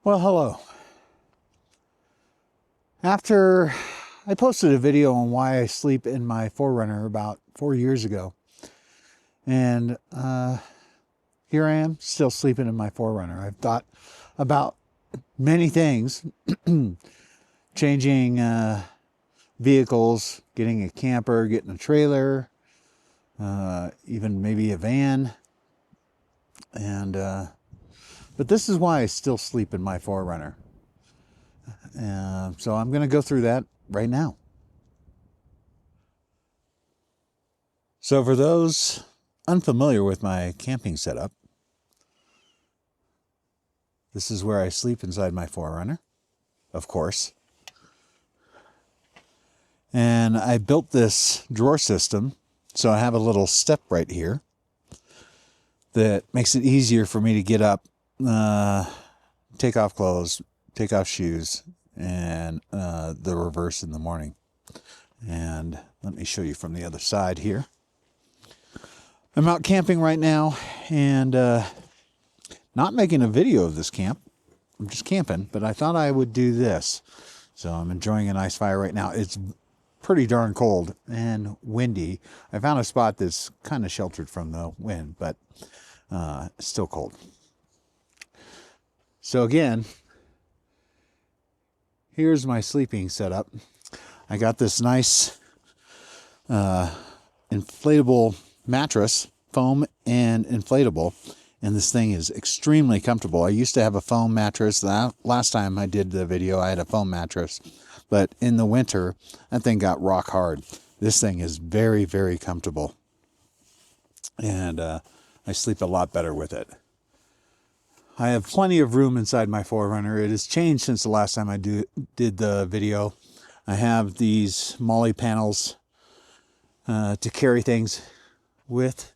Well, hello. After I posted a video on why I sleep in my 4Runner about 4 years ago, and here I am still sleeping in my 4Runner. I've thought about many things, changing vehicles, getting a camper, getting a trailer, even maybe a van, and but this is why I still sleep in my 4Runner. So I'm going to go through that right now. So for those unfamiliar with my camping setup, this is where I sleep inside my 4Runner, of course. And I built this drawer system, so I have a little step right here that makes it easier for me to get up, take off clothes, take off shoes, and the reverse in the morning. And let me show you from the other side here. I'm out camping right now and not making a video of this camp. I'm just camping, but I thought I would do this. So I'm enjoying a nice fire right now. It's pretty darn cold and windy. I found a spot that's kind of sheltered from the wind, but it's still cold. So again, here's my sleeping setup. I got this nice inflatable mattress, foam and inflatable, and this thing is extremely comfortable. I used to have a foam mattress. Last time I did the video, I had a foam mattress, but in the winter, that thing got rock hard. This thing is very, very comfortable, and I sleep a lot better with it. I have plenty of room inside my 4Runner. It has changed since the last time I did the video. I have these molly panels to carry things with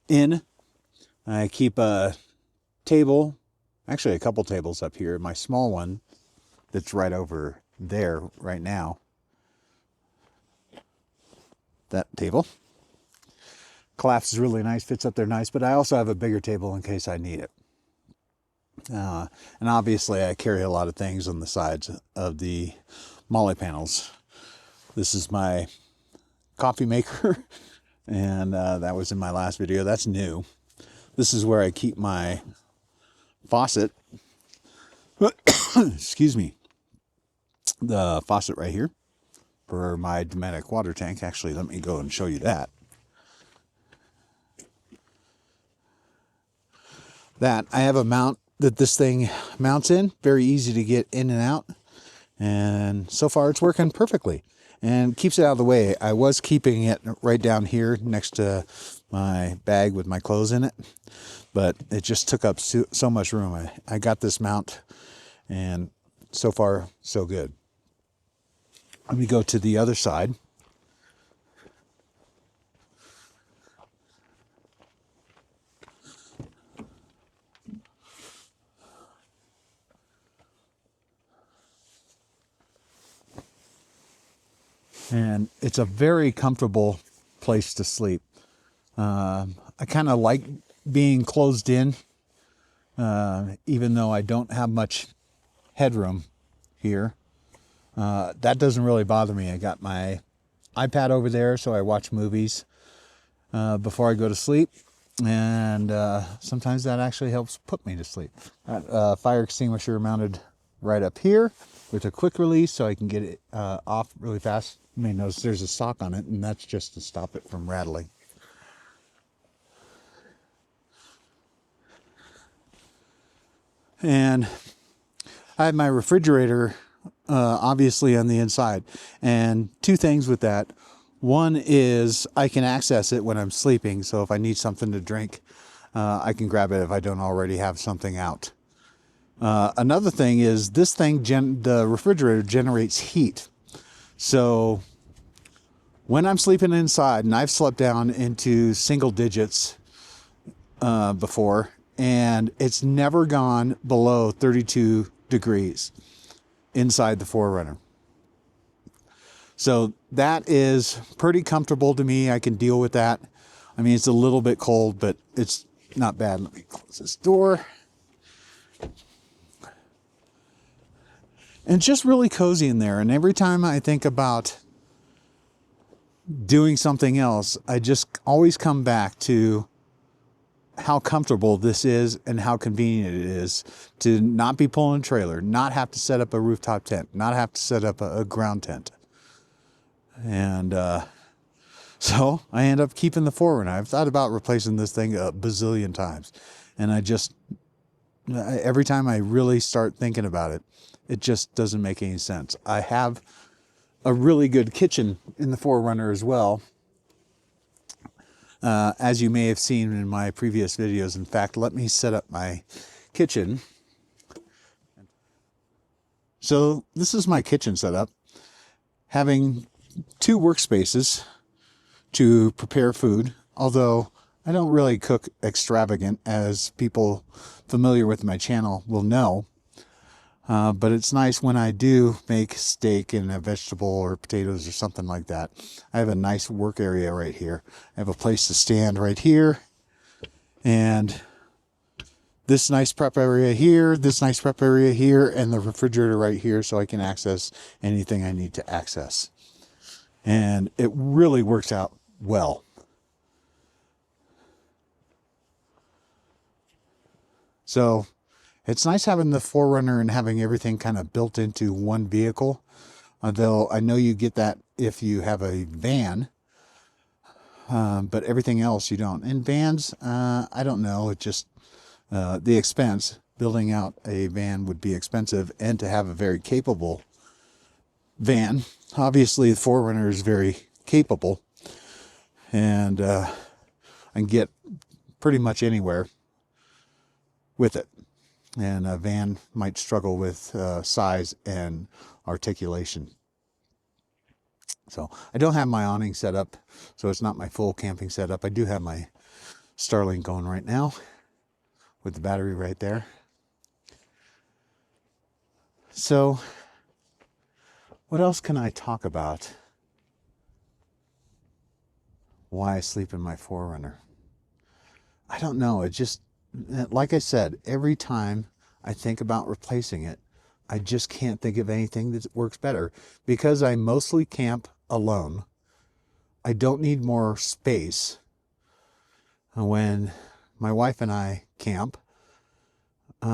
in. I keep a table, actually a couple tables up here. My small one that's right over there right now. That table collapses really nice, fits up there nice, but I also have a bigger table in case I need it. And obviously I carry a lot of things on the sides of the molly panels. This is my coffee maker, and that was in my last video. That's new. This is where I keep my faucet. Excuse me. The faucet right here for my Nomad water tank. Actually, let me go and show you that. I have a mount that this thing mounts in. Very easy to get in and out. And so far it's working perfectly and keeps it out of the way. I was keeping it right down here next to my bag with my clothes in it, but it just took up so much room. I got this mount, and so far so good. Let me go to the other side. And it's a very comfortable place to sleep. I kind of like being closed in, even though I don't have much headroom here. That doesn't really bother me. I got my iPad over there, so I watch movies before I go to sleep. And sometimes that actually helps put me to sleep. Got fire extinguisher mounted right up here with a quick release so I can get it off really fast. You may notice there's a sock on it, and that's just to stop it from rattling. And I have my refrigerator obviously on the inside. And two things with that. One is I can access it when I'm sleeping, so if I need something to drink, I can grab it if I don't already have something out. Another thing is this thing, the refrigerator generates heat. So when I'm sleeping inside, and I've slept down into single digits before, and it's never gone below 32 degrees inside the 4Runner. So that is pretty comfortable to me. I can deal with that. I mean, it's a little bit cold, but it's not bad. Let me close this door. And it's just really cozy in there. And every time I think about doing something else, I just always come back to how comfortable this is and how convenient it is to not be pulling a trailer, not have to set up a rooftop tent, not have to set up a ground tent. And so I end up keeping the 4Runner. I've thought about replacing this thing a bazillion times. And every time I really start thinking about it, it just doesn't make any sense. I have a really good kitchen in the 4Runner as well. As you may have seen in my previous videos. In fact, let me set up my kitchen. So this is my kitchen setup, having 2 workspaces to prepare food, although I don't really cook extravagant, as people familiar with my channel will know. But it's nice when I do make steak and a vegetable or potatoes or something like that. I have a nice work area right here. I have a place to stand right here. And this nice prep area here, this nice prep area here, and the refrigerator right here so I can access anything I need to access. And it really works out well. So it's nice having the 4Runner and having everything kind of built into one vehicle. Although I know you get that if you have a van, but everything else you don't. And vans, I don't know, it just, the expense, building out a van would be expensive, and to have a very capable van. Obviously the 4Runner is very capable, and I can get pretty much anywhere with it. And a van might struggle with size and articulation. So I don't have my awning set up, so it's not my full camping setup. I do have my Starlink going right now with the battery right there. So what else can I talk about? Why I sleep in my 4Runner? I don't know. It just, like I said, every time I think about replacing it, I just can't think of anything that works better. Because I mostly camp alone, I don't need more space. When my wife and I camp, we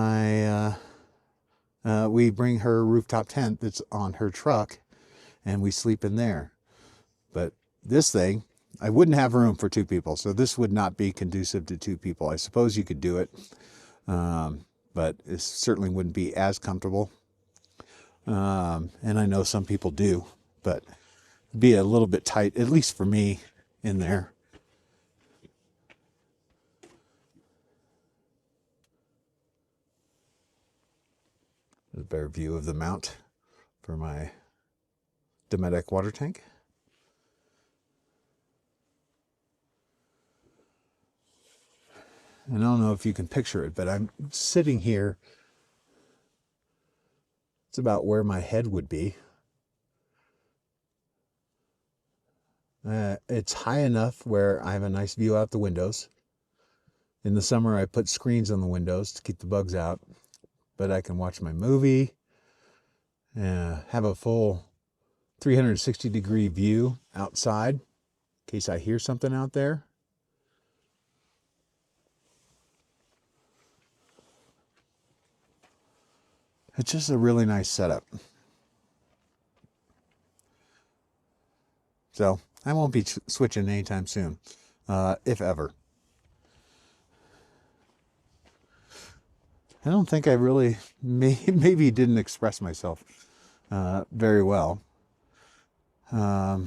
bring her rooftop tent that's on her truck, and we sleep in there. But this thing, I wouldn't have room for 2 people, so this would not be conducive to 2 people. I suppose you could do it, but it certainly wouldn't be as comfortable. And I know some people do, but it'd be a little bit tight, at least for me, in there. There's a better view of the mount for my Nomad water tank. And I don't know if you can picture it, but I'm sitting here. It's about where my head would be. It's high enough where I have a nice view out the windows. In the summer, I put screens on the windows to keep the bugs out, but I can watch my movie, have a full 360-degree view outside in case I hear something out there. It's just a really nice setup. So I won't be switching anytime soon, if ever. I don't think I really, maybe didn't express myself very well. But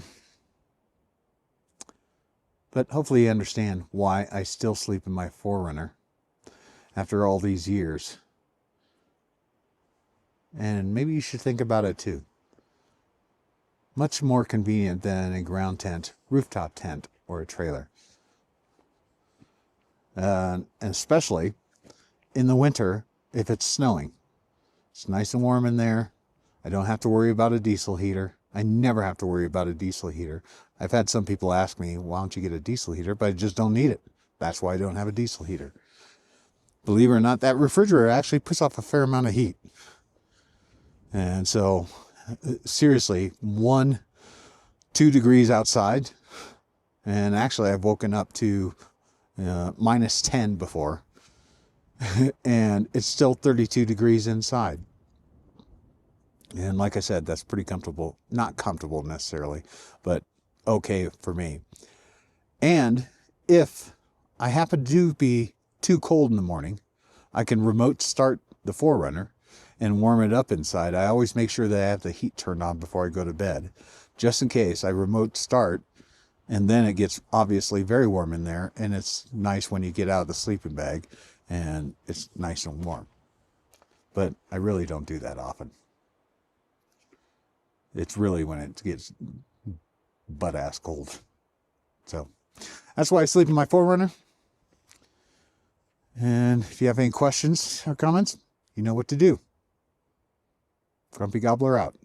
hopefully you understand why I still sleep in my 4Runner after all these years. And maybe you should think about it too. Much more convenient than a ground tent, rooftop tent, or a trailer. And especially in the winter if it's snowing. It's nice and warm in there. I don't have to worry about a diesel heater. I never have to worry about a diesel heater. I've had some people ask me, why don't you get a diesel heater? But I just don't need it. That's why I don't have a diesel heater. Believe it or not, that refrigerator actually puts off a fair amount of heat. And so seriously, 1-2 degrees outside, and actually I've woken up to -10 before, and it's still 32 degrees inside. And like I said, that's pretty comfortable. Not comfortable necessarily, but okay for me. And if I happen to be too cold in the morning, I can remote start the 4Runner and warm it up inside. I always make sure that I have the heat turned on before I go to bed, just in case. I remote start, and then it gets obviously very warm in there, and it's nice when you get out of the sleeping bag and it's nice and warm. But I really don't do that often. It's really when it gets butt-ass cold. So that's why I sleep in my 4Runner. And if you have any questions or comments, you know what to do. Grumpy Gobbler out.